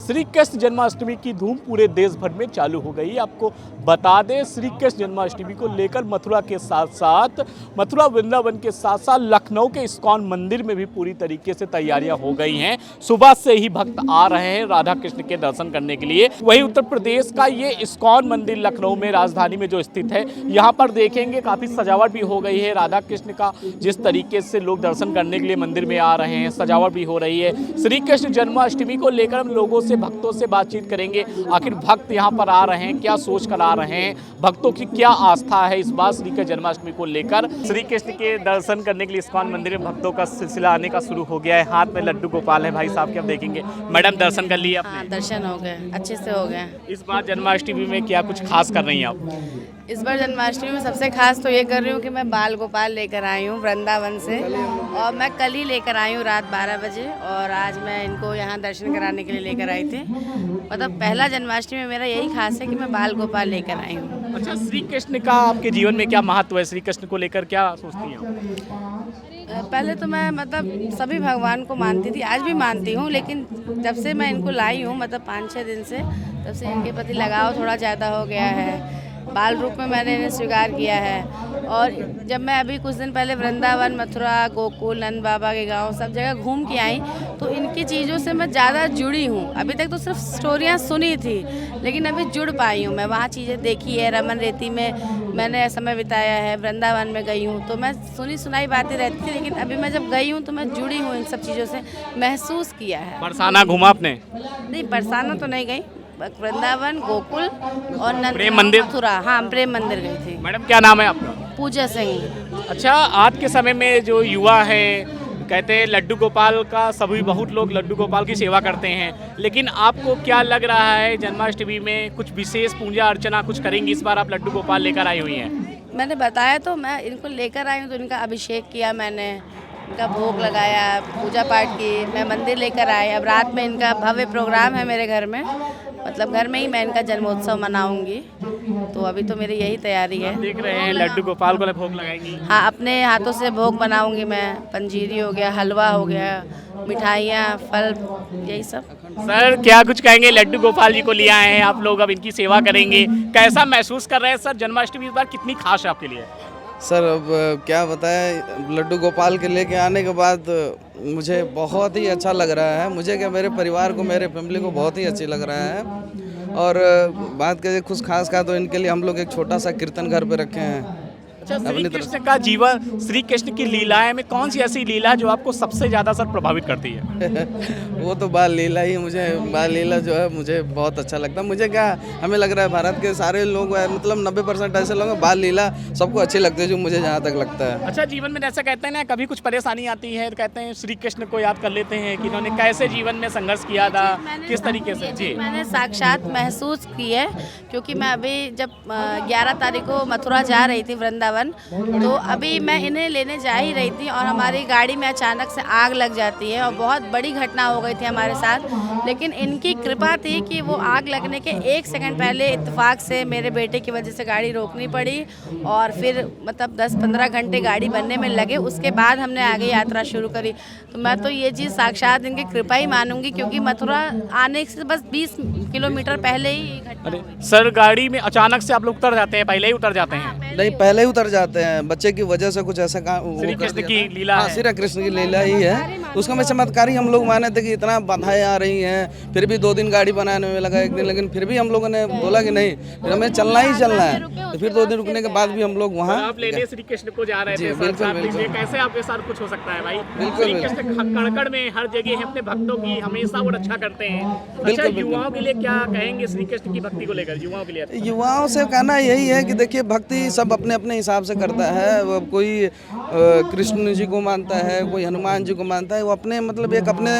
श्री कृष्ण जन्माष्टमी की धूम पूरे देश भर में चालू हो गई। आपको बता दें, श्री कृष्ण जन्माष्टमी को लेकर मथुरा के साथ साथ मथुरा वृंदावन के साथ साथ लखनऊ के इस्कॉन मंदिर में भी पूरी तरीके से तैयारियां हो गई हैं। सुबह से ही भक्त आ रहे हैं राधा कृष्ण के दर्शन करने के लिए। वहीं उत्तर प्रदेश का ये इस्कॉन मंदिर लखनऊ में, राजधानी में जो स्थित है, यहाँ पर देखेंगे काफ़ी सजावट भी हो गई है। राधा कृष्ण का जिस तरीके से लोग दर्शन करने के लिए मंदिर में आ रहे हैं, सजावट भी हो रही है। श्री कृष्ण जन्माष्टमी को लेकर हम लोगों से, भक्तों से बातचीत करेंगे। आखिर भक्त यहाँ पर आ रहे हैं, क्या सोच कर आ रहे हैं, भक्तों की क्या आस्था है इस बार श्री कृष्ण जन्माष्टमी को लेकर। श्री कृष्ण के दर्शन करने के लिए इस्कॉन मंदिर में भक्तों का सिलसिला आने का शुरू हो गया है। हाथ में लड्डू गोपाल है भाई साहब के, अब देखेंगे। मैडम, दर्शन कर लिए आपने? हाँ, दर्शन हो गए, अच्छे से हो गए। इस बार जन्माष्टमी में क्या कुछ खास कर रही हैं आप? इस बार जन्माष्टमी में सबसे खास तो ये कर रही हूँ कि मैं बाल गोपाल लेकर आई हूँ वृंदावन से, और मैं कल ही लेकर आई हूँ रात 12 बजे, और आज मैं इनको यहाँ दर्शन कराने के लिए लेकर आई थी। मतलब पहला जन्माष्टमी में मेरा यही खास है कि मैं बाल गोपाल लेकर आई हूँ। अच्छा, श्री कृष्ण का आपके जीवन में क्या महत्व है? श्री कृष्ण को लेकर क्या सोचती हैं? पहले तो मैं मतलब सभी भगवान को मानती थी, आज भी मानती हूँ, लेकिन जब से मैं इनको लाई हूँ, मतलब 5-6 दिन से, तब से इनके प्रति लगाव थोड़ा ज़्यादा हो गया है। बाल रूप में मैंने इन्हें स्वीकार किया है। और जब मैं अभी कुछ दिन पहले वृंदावन, मथुरा, गोकुल, नंद बाबा के गांव सब जगह घूम के आई, तो इनकी चीज़ों से मैं ज़्यादा जुड़ी हूँ। अभी तक तो सिर्फ स्टोरियाँ सुनी थी, लेकिन अभी जुड़ पाई हूँ मैं। वहाँ चीज़ें देखी है, रमन रेती में मैंने समय बिताया है, वृंदावन में गई हूँ, तो मैं सुनी सुनाई बातें रहती थी, लेकिन अभी मैं जब गई हूँ तो मैं जुड़ी हूँ इन सब चीज़ों से, महसूस किया है। बरसाना घूमा आपने? नहीं, बरसाना तो नहीं गई, वृंदावन, गोकुल और नंद प्रेम मंदिर, मथुरा। हाँ, प्रेम मंदिर गई थी। मैडम क्या नाम है आपका? पूजा सिंह। अच्छा, आज के समय में जो युवा है, कहते हैं लड्डू गोपाल का, सभी बहुत लोग लड्डू गोपाल की सेवा करते हैं, लेकिन आपको क्या लग रहा है जन्माष्टमी में कुछ विशेष पूजा अर्चना कुछ करेंगी? इस बार आप लड्डू गोपाल लेकर आई हुई हैं। मैंने बताया तो, मैं इनको लेकर आई हूँ तो इनका अभिषेक किया मैंने, इनका भोग लगाया, पूजा पाठ की, मैं मंदिर लेकर आई। अब रात में इनका भव्य प्रोग्राम है मेरे घर में, मतलब घर में ही मैं इनका जन्मोत्सव मनाऊंगी। तो अभी तो मेरी यही तैयारी है। देख रहे हैं लड्डू गोपाल को भोग लगाएंगी? हाँ, अपने हाथों से भोग बनाऊंगी मैं। पंजीरी हो गया, हलवा हो गया, मिठाइयाँ, फल, यही सब। सर, क्या कुछ कहेंगे? लड्डू गोपाल जी को ले आए हैं आप लोग, अब इनकी सेवा करेंगे, कैसा महसूस कर रहे हैं सर? जन्माष्टमी इस बार कितनी खास है आपके लिए? सर, अब क्या बताएं, लड्डू गोपाल के लेके आने के बाद मुझे बहुत ही अच्छा लग रहा है। मुझे क्या, मेरे परिवार को, मेरे फैमिली को बहुत ही अच्छी लग रहा है। और बात करें कुछ खास का, तो इनके लिए हम लोग एक छोटा सा कीर्तन घर पे रखे हैं। अच्छा, श्री कृष्ण का जीवन, श्री कृष्ण की लीलाएं में कौन सी ऐसी लीला है जो आपको सबसे ज़्यादा सर प्रभावित करती है? वो तो बाल लीला ही, मुझे बाल लीला जो है मुझे बहुत अच्छा लगता है। मुझे क्या, हमें लग रहा है भारत के सारे लोग, मतलब 90% ऐसे लोग हैं, बाल लीला सबको अच्छी लगती है, जो मुझे जहाँ तक लगता है। अच्छा, जीवन में ऐसा कहते हैं ना, कभी कुछ परेशानी आती है तो कहते हैं श्री कृष्ण को याद कर लेते हैं कि इन्होंने कैसे जीवन में संघर्ष किया था, किस तरीके से। जी, मैंने साक्षात महसूस की है, क्योंकि मैं अभी जब 11 तारीख को मथुरा जा रही थी वृंदावन, तो अभी मैं इन्हें लेने जा ही रही थी, और हमारी गाड़ी में अचानक से आग लग जाती है, और बहुत बड़ी घटना हो गई थी हमारे साथ। लेकिन इनकी कृपा थी कि वो आग लगने के 1 सेकंड पहले इत्तेफाक से मेरे बेटे की वजह से गाड़ी रोकनी पड़ी, और फिर मतलब 10-15 घंटे गाड़ी बनने में लगे, उसके बाद हमने आगे यात्रा शुरू करी। तो मैं तो ये चीज़ साक्षात इनकी कृपा ही मानूंगी, क्योंकि मथुरा आने से बस 20 किलोमीटर पहले ही घटना हुई। सर, गाड़ी में अचानक से आप लोग उतर जाते हैं, पहले ही उतर जाते हैं? नहीं, पहले ही उतर जाते हैं, बच्चे की वजह से कुछ ऐसा काम। श्री कृष्ण की लीला है। श्री कृष्ण की लीला ही है। उसका मैं चमत्कारी हम लोग माने थे कि इतना बाधाएं आ रही हैं, फिर भी 2 दिन गाड़ी बनाने में लगा, 1 दिन, लेकिन फिर भी हम लोगों ने बोला कि नहीं, फिर हमें चलना ही चलना है। तो फिर 2 दिन रुकने के बाद भी हम लोग वहाँ आप लेने श्री कृष्ण को जा रहे थे। बिल्कुल। कैसे आपके साथ कुछ हो सकता है भाई? बिल्कुल। श्री कृष्ण कड़कड़ में हर जगह है, अपने भक्तों की हमेशा वो रक्षा करते हैं। अच्छा, युवाओं के लिए क्या कहेंगे श्री कृष्ण की भक्ति को लेकर? युवाओं के लिए, युवाओं से कहना यही है कि देखिए, भक्ति सब अपने अपने हिसाब से करता है। कोई कृष्ण जी को मानता है, कोई हनुमान जी को मानता है, वो अपने मतलब एक अपने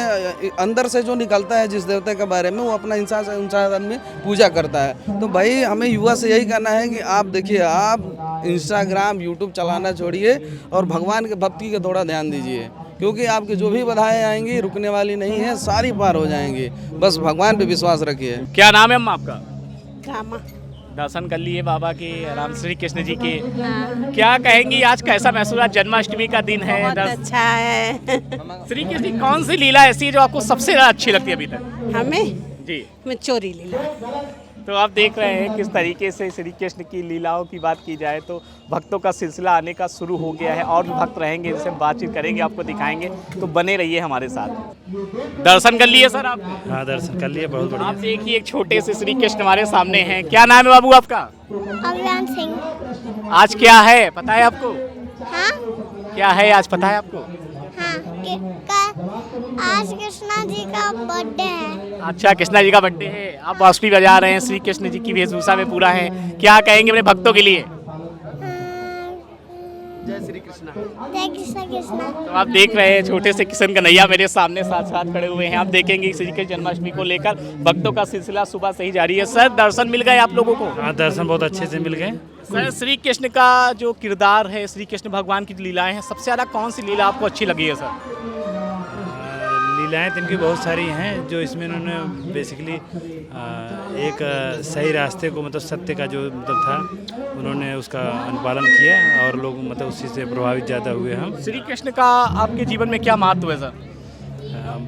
अंदर से जो निकलता है जिस देवता के बारे में, वो अपना इंसान में पूजा करता है। तो भाई, हमें युवा से यही कहना है कि आप देखिए, आप इंस्टाग्राम, यूट्यूब चलाना छोड़िए और भगवान के भक्ति का थोड़ा ध्यान दीजिए, क्योंकि आपकी जो भी बाधाएं आएंगी रुकने वाली नहीं है, सारी पार हो जाएंगी। बस भगवान पे विश्वास रखिए। क्या नाम है अम्मा आपका? रामा। दर्शन कर लिए बाबा के, राम श्री कृष्ण जी के, क्या कहेंगी आज कैसा महसूस हुआ? जन्माष्टमी का दिन है, बहुत अच्छा है। श्री कृष्ण की कौन सी लीला ऐसी है जो आपको सबसे ज्यादा अच्छी लगती है अभी तक? हमें जी। में चोरी लीला। तो आप देख रहे हैं किस तरीके से श्री कृष्ण की लीलाओं की बात की जाए तो भक्तों का सिलसिला आने का शुरू हो गया है और भी भक्त रहेंगे, जिनसे बातचीत करेंगे, आपको दिखाएंगे, तो बने रहिए हमारे साथ। दर्शन कर लिए सर आप? हाँ, दर्शन कर लिए, बहुत बढ़िया। आप देखिए एक छोटे से श्री कृष्ण हमारे सामने हैं। क्या नाम है बाबू आपका? अभियान सिंह। आज क्या है पता है आपको? हाँ क्या है आज पता है आपको? हाँ आज कृष्णा जी का बर्थडे है। अच्छा, कृष्णा जी का बर्थडे है। आप बांसुरी बजा रहे हैं, श्री कृष्ण जी की वेशभूषा में पूरा है। क्या कहेंगे अपने भक्तों के लिए? जय श्री कृष्णा। जय कृष्णा कृष्णा। तो आप देख रहे हैं छोटे से किशन कन्हैया मेरे सामने साथ साथ खड़े हुए हैं। आप देखेंगे श्री कृष्ण जन्माष्टमी को लेकर भक्तों का सिलसिला सुबह से ही जारी है। सर, दर्शन मिल गए आप लोगों को? हाँ, दर्शन बहुत अच्छे से मिल गए। सर, श्री कृष्ण का जो किरदार है, श्री कृष्ण भगवान की लीलाएं हैं, सबसे ज़्यादा कौन सी लीला आपको अच्छी लगी है सर? लीलाएं तो इनकी बहुत सारी हैं, जो इसमें इन्होंने बेसिकली एक सही रास्ते को, मतलब सत्य का जो मतलब था, उन्होंने उसका अनुपालन किया और लोग मतलब उसी से प्रभावित ज़्यादा हुए हम। श्री कृष्ण का आपके जीवन में क्या महत्व है सर?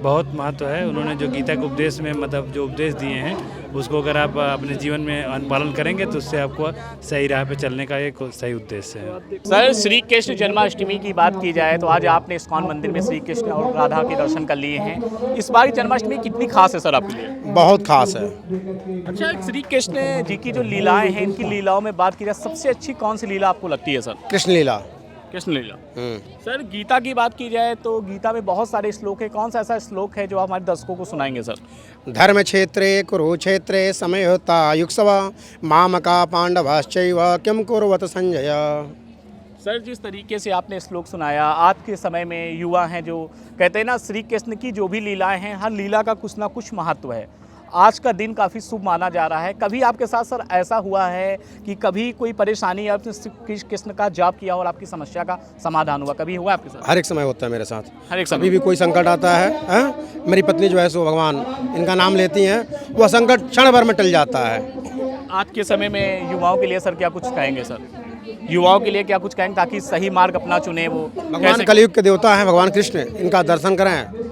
बहुत महत्व है। उन्होंने जो गीता के उपदेश में मतलब जो उपदेश दिए हैं, उसको अगर आप अपने जीवन में अनुपालन करेंगे तो उससे आपको सही राह पे चलने का एक सही उद्देश्य है। सर, श्री कृष्ण जन्माष्टमी की बात की जाए तो आज आपने इस्कॉन मंदिर में श्री कृष्ण और राधा के दर्शन कर लिए हैं। इस बार की जन्माष्टमी कितनी खास है सर आपके लिए? बहुत खास है। अच्छा, श्री कृष्ण जी की जो लीलाएं हैं, इनकी लीलाओं में बात की जाए, सबसे अच्छी कौन सी लीला आपको लगती है सर? कृष्ण लीला। कृष्ण लीला। सर, गीता की बात की जाए तो गीता में बहुत सारे श्लोक है। कौन सा ऐसा श्लोक है जो आप हमारे दर्शकों को सुनाएंगे सर? धर्म क्षेत्रे कुरुक्षेत्रे समयोता युक्सव मामका पांडवाश्चैव किम कुर्वत संजय। सर, जिस तरीके से आपने श्लोक सुनाया, आज के समय में युवा हैं जो कहते हैं ना, श्री कृष्ण की जो भी लीलाएं हैं, हर लीला का कुछ ना कुछ महत्व है। आज का दिन काफ़ी शुभ माना जा रहा है। कभी आपके साथ सर ऐसा हुआ है कि कभी कोई परेशानी आपने श्री कृष्ण का जाप किया और आपकी समस्या का समाधान हुआ? कभी हुआ आपके साथ? हर एक समय होता है मेरे साथ। हर एक समय? कभी भी कोई संकट आता है, मेरी पत्नी जो है सो भगवान इनका नाम लेती हैं, वह संकट क्षण भर में टल जाता है। आज के समय में युवाओं के लिए सर क्या कुछ कहेंगे सर? युवाओं के लिए क्या कुछ कहेंगे ताकि सही मार्ग अपना चुने वो? भगवान कलयुग के देवता हैं भगवान कृष्ण, इनका दर्शन करें,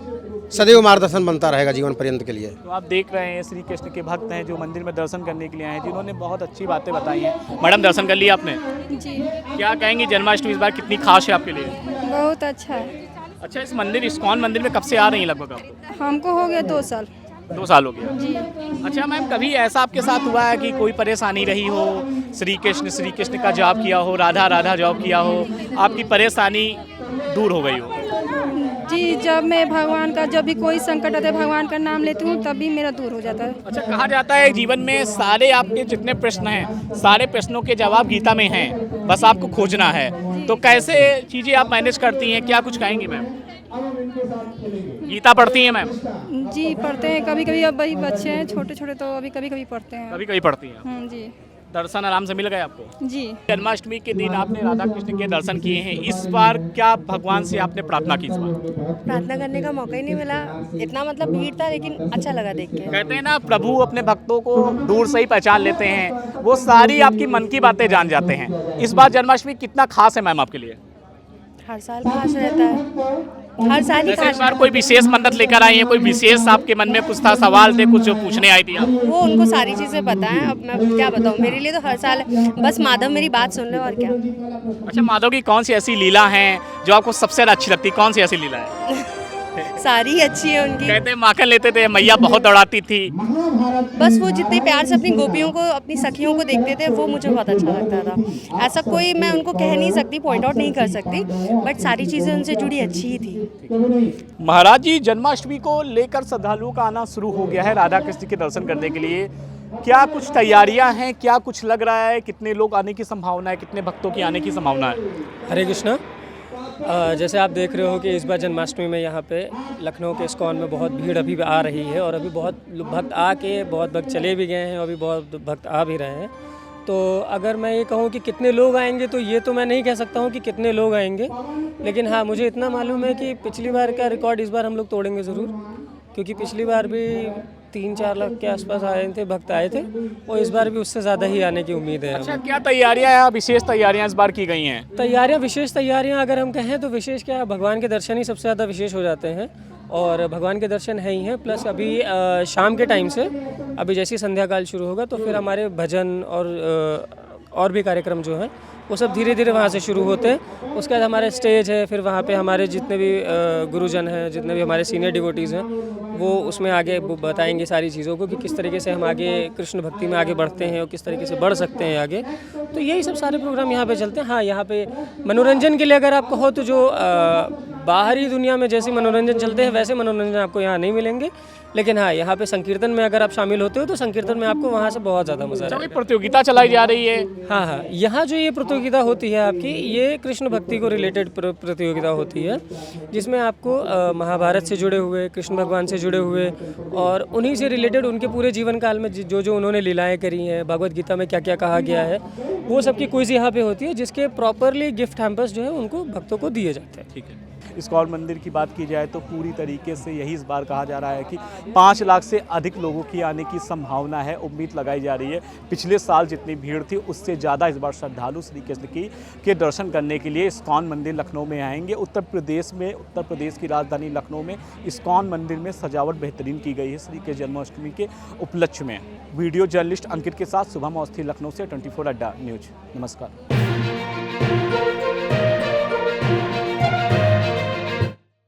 सदैव मार्गदर्शन बनता रहेगा जीवन पर्यंत के लिए। तो आप देख रहे हैं श्री कृष्ण के भक्त हैं जो मंदिर में दर्शन करने के लिए आए हैं, जिन्होंने बहुत अच्छी बातें बताई हैं। मैडम, दर्शन कर लिया आपने? जी, क्या कहेंगे जन्माष्टमी इस बार कितनी खास है आपके लिए? बहुत अच्छा है। अच्छा, इस मंदिर इस्कॉन मंदिर में कब से आ रही हैं लगभग आप? हमको हो गया 2 साल। 2 साल हो गया। जी। अच्छा मैम, कभी ऐसा आपके साथ हुआ है कि कोई परेशानी रही हो, श्री कृष्ण का जाप किया हो, राधा राधा जाप किया हो, आपकी परेशानी दूर हो गई हो? जी, जब मैं भगवान का, जब भी कोई संकट आता है, भगवान का नाम लेती हूँ, तभी मेरा दूर हो जाता है। अच्छा, कहा जाता है जीवन में सारे आपके जितने प्रश्न हैं, सारे प्रश्नों के जवाब गीता में हैं, बस आपको खोजना है। तो कैसे चीज़ें आप मैनेज करती हैं, क्या कुछ कहेंगी मैम? गीता पढ़ती हैं मैम? जी, पढ़ते हैं कभी कभी। अब भाई बच्चे हैं छोटे छोटे, तो अभी कभी कभी पढ़ते हैं। कभी कभी पढ़ती हैं? जी। दर्शन आराम से मिल गए आपको? जी। जन्माष्टमी के दिन आपने राधा कृष्ण के दर्शन किए हैं। इस बार क्या भगवान से आपने प्रार्थना की? इस बार प्रार्थना करने का मौका ही नहीं मिला, इतना मतलब भीड़ था, लेकिन अच्छा लगा देख के। कहते हैं ना, प्रभु अपने भक्तों को दूर से ही पहचान लेते हैं, वो सारी आपकी मन की बातें जान जाते हैं। इस बार जन्माष्टमी कितना खास है मैम आपके लिए? हर साल खास रहता है, हर साल ही इस खास। बार कोई विशेष मन्नत लेकर आई है? कोई विशेष आपके मन में कुछ था, सवाल थे कुछ जो पूछने आई थी आप? वो उनको सारी चीज़ें पता है, अब मैं क्या बताऊँ। मेरे लिए तो हर साल बस माधव मेरी बात सुन ले, और क्या। अच्छा, माधव की कौन सी ऐसी लीला है जो आपको सबसे ज़्यादा अच्छी लगती है? कौन सी ऐसी लीला है? सारी अच्छी है उनकी। कहते हैं माखन लेते थे, मैया बहुत दौड़ाती थी। बस वो जितने प्यार से अपनी गोपियों को, अपनी सखियों को देखते थे, वो मुझे बहुत अच्छा लगता था। ऐसा कोई मैं उनको कह नहीं सकती, पॉइंट आउट नहीं कर सकती, बट सारी चीज़ें उनसे जुड़ी अच्छी ही थी। महाराज जी, जन्माष्टमी को लेकर श्रद्धालुओं का आना शुरू हो गया है राधा कृष्ण के दर्शन करने के लिए। क्या कुछ तैयारियां हैं? क्या कुछ लग रहा है? कितने लोग आने की संभावना है? कितने भक्तों की आने की संभावना है? हरे कृष्णा। जैसे आप देख रहे हो कि इस बार जन्माष्टमी में यहाँ पे लखनऊ के इस्कॉन में बहुत भीड़ अभी भी आ रही है, और अभी बहुत भक्त आके, बहुत भक्त चले भी गए हैं, और अभी बहुत भक्त आ भी रहे हैं। तो अगर मैं ये कहूँ कि कितने लोग आएंगे, तो ये तो मैं नहीं कह सकता हूँ कि कितने लोग आएंगे, लेकिन हाँ, मुझे इतना मालूम है कि पिछली बार का रिकॉर्ड इस बार हम लोग तोड़ेंगे ज़रूर, क्योंकि पिछली बार भी 3-4 लाख के आसपास आए थे, भक्त आए थे, और इस बार भी उससे ज़्यादा ही आने की उम्मीद है। अच्छा, क्या तैयारियां, विशेष तैयारियां इस बार की गई हैं? तैयारियां, विशेष तैयारियां अगर हम कहें तो विशेष क्या, भगवान के दर्शन ही सबसे ज़्यादा विशेष हो जाते हैं। और भगवान के दर्शन है ही हैं। प्लस अभी शाम के टाइम से अभी जैसे ही संध्या काल शुरू होगा तो फिर हमारे भजन और भी कार्यक्रम जो हैं वो सब धीरे धीरे वहाँ से शुरू होते हैं। उसके बाद हमारे स्टेज है, फिर वहाँ पे हमारे जितने भी गुरुजन हैं, जितने भी हमारे सीनियर डिवोटीज़ हैं, वो उसमें आगे बताएंगे सारी चीज़ों को कि किस तरीके से हम आगे कृष्ण भक्ति में आगे बढ़ते हैं और किस तरीके से बढ़ सकते हैं आगे। तो यही सब सारे प्रोग्राम यहाँ पे चलते हैं। हाँ, यहाँ पे मनोरंजन के लिए अगर आप कहो तो जो बाहरी दुनिया में जैसे मनोरंजन चलते हैं वैसे मनोरंजन आपको यहाँ नहीं मिलेंगे, लेकिन हाँ, यहाँ पे संकीर्तन में अगर आप शामिल होते हो तो संकीर्तन में आपको वहाँ से बहुत ज़्यादा मज़ा आएगा। प्रतियोगिता चलाई जा रही है। हाँ, यहाँ जो ये प्रतियोगिता होती है आपकी, ये कृष्ण भक्ति को रिलेटेड प्रतियोगिता होती है, जिसमें आपको महाभारत से जुड़े हुए, कृष्ण भगवान से जुड़े हुए और उन्हीं से रिलेटेड उनके पूरे जीवन काल में जो उन्होंने लीलाएँ करी हैं, भगवद गीता में क्या क्या कहा गया है, वो सबकी क्विज यहाँ पे होती है, जिसके प्रॉपरली गिफ्ट हैम्पर्स जो है उनको भक्तों को दिए जाते हैं। ठीक है। इस्कॉन मंदिर की बात की जाए तो पूरी तरीके से यही इस बार कहा जा रहा है कि 5 लाख से अधिक लोगों की आने की संभावना है, उम्मीद लगाई जा रही है। पिछले साल जितनी भीड़ थी उससे ज़्यादा इस बार श्रद्धालु श्री कृष्ण के दर्शन करने के लिए इस्कॉन मंदिर लखनऊ में आएंगे। उत्तर प्रदेश की राजधानी लखनऊ में इस्कॉन मंदिर में सजावट बेहतरीन की गई है श्री कृष्ण जन्माष्टमी के उपलक्ष्य में। वीडियो जर्नलिस्ट अंकित के साथ शुभम अवस्थी, लखनऊ से 24 अड्डा न्यूज। नमस्कार।